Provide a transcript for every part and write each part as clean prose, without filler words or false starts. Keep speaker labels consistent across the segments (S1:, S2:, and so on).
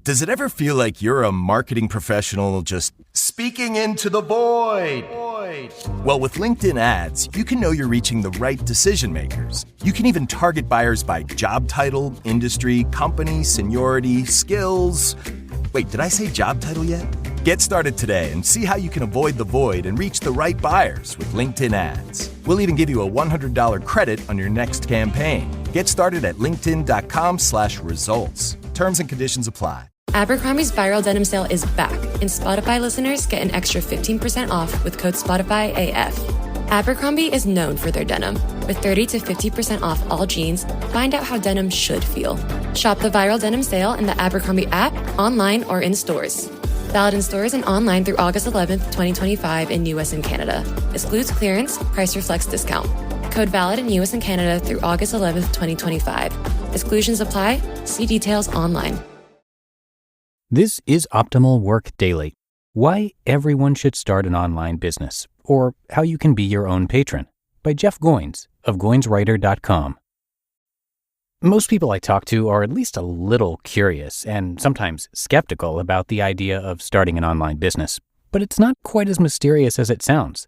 S1: Does it ever feel like you're a marketing professional just speaking into the void? Well, with LinkedIn ads, you can know you're reaching the right decision makers. You can even target buyers by job title, industry, company, seniority, skills. Wait, did I say job title yet? Get started today and see how you can avoid the void and reach the right buyers with LinkedIn ads. We'll even give you a $100 credit on your next campaign. Get started at linkedin.com/results. Terms and conditions apply.
S2: Abercrombie's viral denim sale is back, and Spotify listeners get an extra 15% off with code SpotifyAF. Abercrombie is known for their denim. With 30 to 50% off all jeans, find out how denim should feel. Shop the viral denim sale in the Abercrombie app, online, or in stores. Valid in stores and online through August 11th, 2025 in U.S. and Canada. Excludes clearance, price reflects discount. Code valid in U.S. and Canada through August 11th, 2025. Exclusions apply. See details online.
S3: This is Optimal Work Daily. Why everyone should start an online business, or how you can be your own patron, by Jeff Goins of GoinsWriter.com. Most people I talk to are at least a little curious and sometimes skeptical about the idea of starting an online business, but it's not quite as mysterious as it sounds.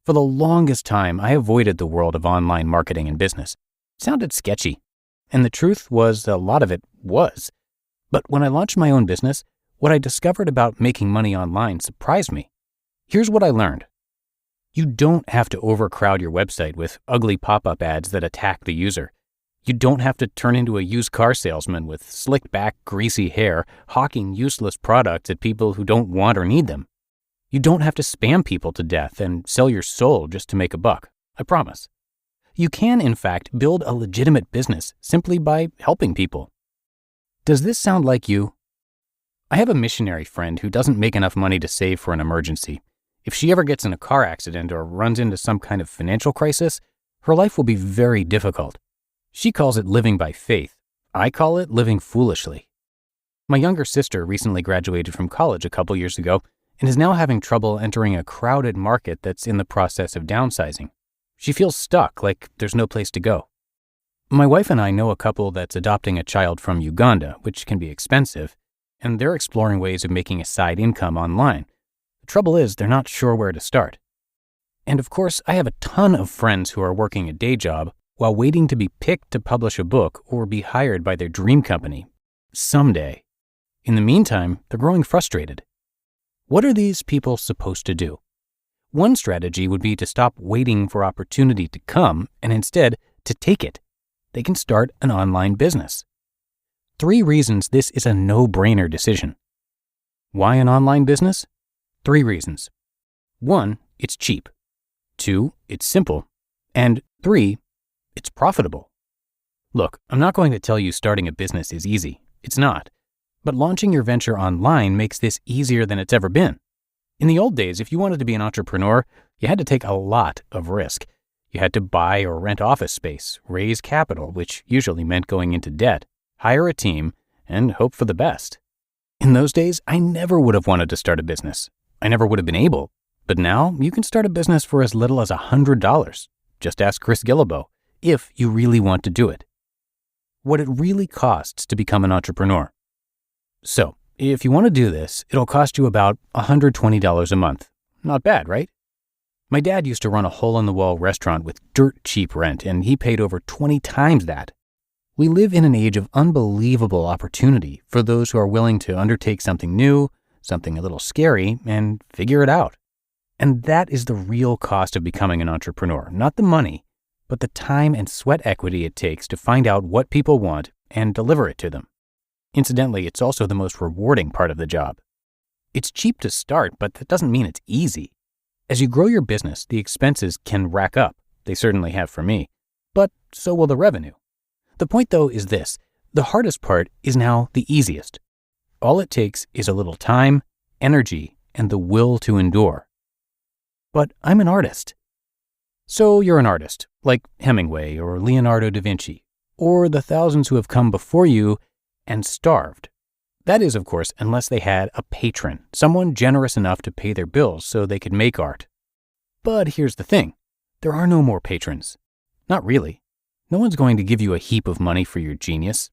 S3: For the longest time, I avoided the world of online marketing and business. It sounded sketchy, and the truth was a lot of it was. But when I launched my own business, what I discovered about making money online surprised me. Here's what I learned. You don't have to overcrowd your website with ugly pop-up ads that attack the user. You don't have to turn into a used car salesman with slicked back, greasy hair, hawking useless products at people who don't want or need them. You don't have to spam people to death and sell your soul just to make a buck. I promise. You can, in fact, build a legitimate business simply by helping people. Does this sound like you? I have a missionary friend who doesn't make enough money to save for an emergency. If she ever gets in a car accident or runs into some kind of financial crisis, her life will be very difficult. She calls it living by faith. I call it living foolishly. My younger sister recently graduated from college a couple years ago and is now having trouble entering a crowded market that's in the process of downsizing. She feels stuck, like there's no place to go. My wife and I know a couple that's adopting a child from Uganda, which can be expensive, and they're exploring ways of making a side income online. The trouble is, they're not sure where to start. And of course, I have a ton of friends who are working a day job while waiting to be picked to publish a book or be hired by their dream company. Someday. In the meantime, they're growing frustrated. What are these people supposed to do? One strategy would be to stop waiting for opportunity to come and instead to take it. They can start an online business. 3 reasons this is a no-brainer decision. Why an online business? 3 reasons. 1, it's cheap. 2, it's simple. And 3, it's profitable. Look, I'm not going to tell you starting a business is easy. It's not. But launching your venture online makes this easier than it's ever been. In the old days, if you wanted to be an entrepreneur, you had to take a lot of risk. You had to buy or rent office space, raise capital, which usually meant going into debt, hire a team, and hope for the best. In those days, I never would have wanted to start a business. I never would have been able. But now, you can start a business for as little as $100. Just ask Chris Guillebeau, if you really want to do it. What it really costs to become an entrepreneur. So, if you want to do this, it'll cost you about $120 a month. Not bad, right? My dad used to run a hole-in-the-wall restaurant with dirt cheap rent, and he paid over 20 times that. We live in an age of unbelievable opportunity for those who are willing to undertake something new, something a little scary, and figure it out. And that is the real cost of becoming an entrepreneur, not the money, but the time and sweat equity it takes to find out what people want and deliver it to them. Incidentally, it's also the most rewarding part of the job. It's cheap to start, but that doesn't mean it's easy. As you grow your business, the expenses can rack up. They certainly have for me. But so will the revenue. The point, though, is this. The hardest part is now the easiest. All it takes is a little time, energy, and the will to endure. But I'm an artist. So you're an artist, like Hemingway or Leonardo da Vinci, or the thousands who have come before you and starved. That is, of course, unless they had a patron, someone generous enough to pay their bills so they could make art. But here's the thing. There are no more patrons. Not really. No one's going to give you a heap of money for your genius.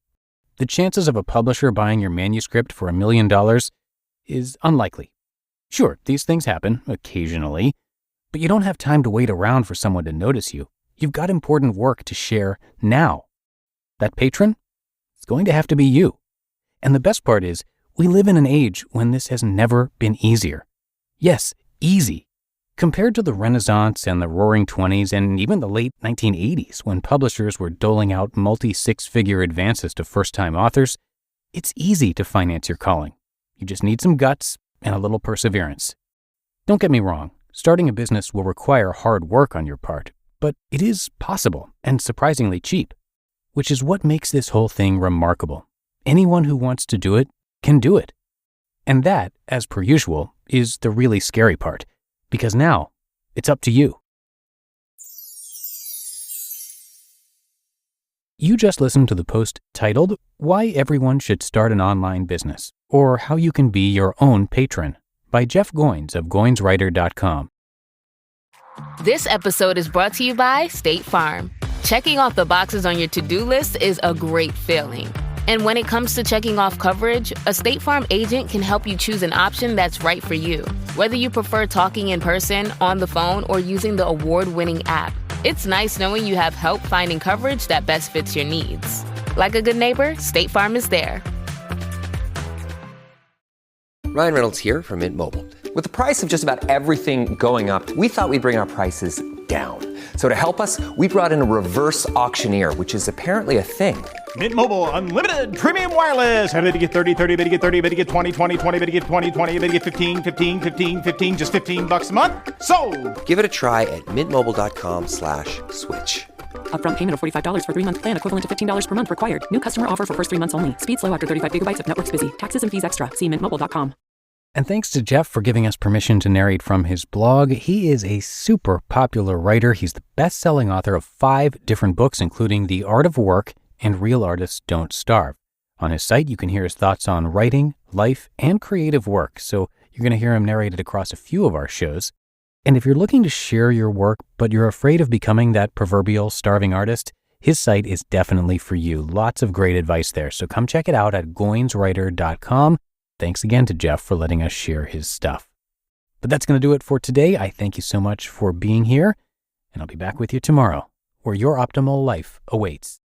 S3: the chances of a publisher buying your manuscript for $1 million is unlikely. Sure, these things happen occasionally, but you don't have time to wait around for someone to notice you. You've got important work to share now. That patron? It's going to have to be you. And the best part is, we live in an age when this has never been easier. Yes, easy. Compared to the Renaissance and the Roaring '20s and even the late 1980s, when publishers were doling out multi-six-figure advances to first-time authors, it's easy to finance your calling. You just need some guts and a little perseverance. Don't get me wrong, starting a business will require hard work on your part, but it is possible and surprisingly cheap, which is what makes this whole thing remarkable. Anyone who wants to do it can do it. And that, as per usual, is the really scary part, because now it's up to you. You just listened to the post titled, Why Everyone Should Start an Online Business, or How You Can Be Your Own Patron, by Jeff Goins of Goinswriter.com.
S4: This episode is brought to you by State Farm. Checking off the boxes on your to-do list is a great feeling. And when it comes to checking off coverage, a State Farm agent can help you choose an option that's right for you. Whether you prefer talking in person, on the phone, or using the award-winning app, it's nice knowing you have help finding coverage that best fits your needs. Like a good neighbor, State Farm is there.
S5: Ryan Reynolds here from Mint Mobile. With the price of just about everything going up, we thought we'd bring our prices down. So to help us, we brought in a reverse auctioneer, which is apparently a thing.
S6: Mint Mobile Unlimited Premium Wireless. How to get 30, 30, bit to get 30, bit to get 20, 20, 20, bit to get 20, 20, bit to get 15, 15, 15, 15, just $15 a month? Sold! Give it a try at mintmobile.com/switch.
S7: Upfront payment of $45 for 3-month plan, equivalent to $15 per month required. New customer offer for first 3 months only. Speed slow after 35 gigabytes if network's busy. Taxes and fees extra. See mintmobile.com.
S3: And thanks to Jeff for giving us permission to narrate from his blog. He is a super popular writer. He's the best-selling author of 5 different books, including The Art of Work and Real Artists Don't Starve. On his site, you can hear his thoughts on writing, life, and creative work. So you're going to hear him narrated across a few of our shows. And if you're looking to share your work, but you're afraid of becoming that proverbial starving artist, his site is definitely for you. Lots of great advice there. So come check it out at Goinswriter.com. Thanks again to Jeff for letting us share his stuff. But that's going to do it for today. I thank you so much for being here, and I'll be back with you tomorrow, where your optimal life awaits.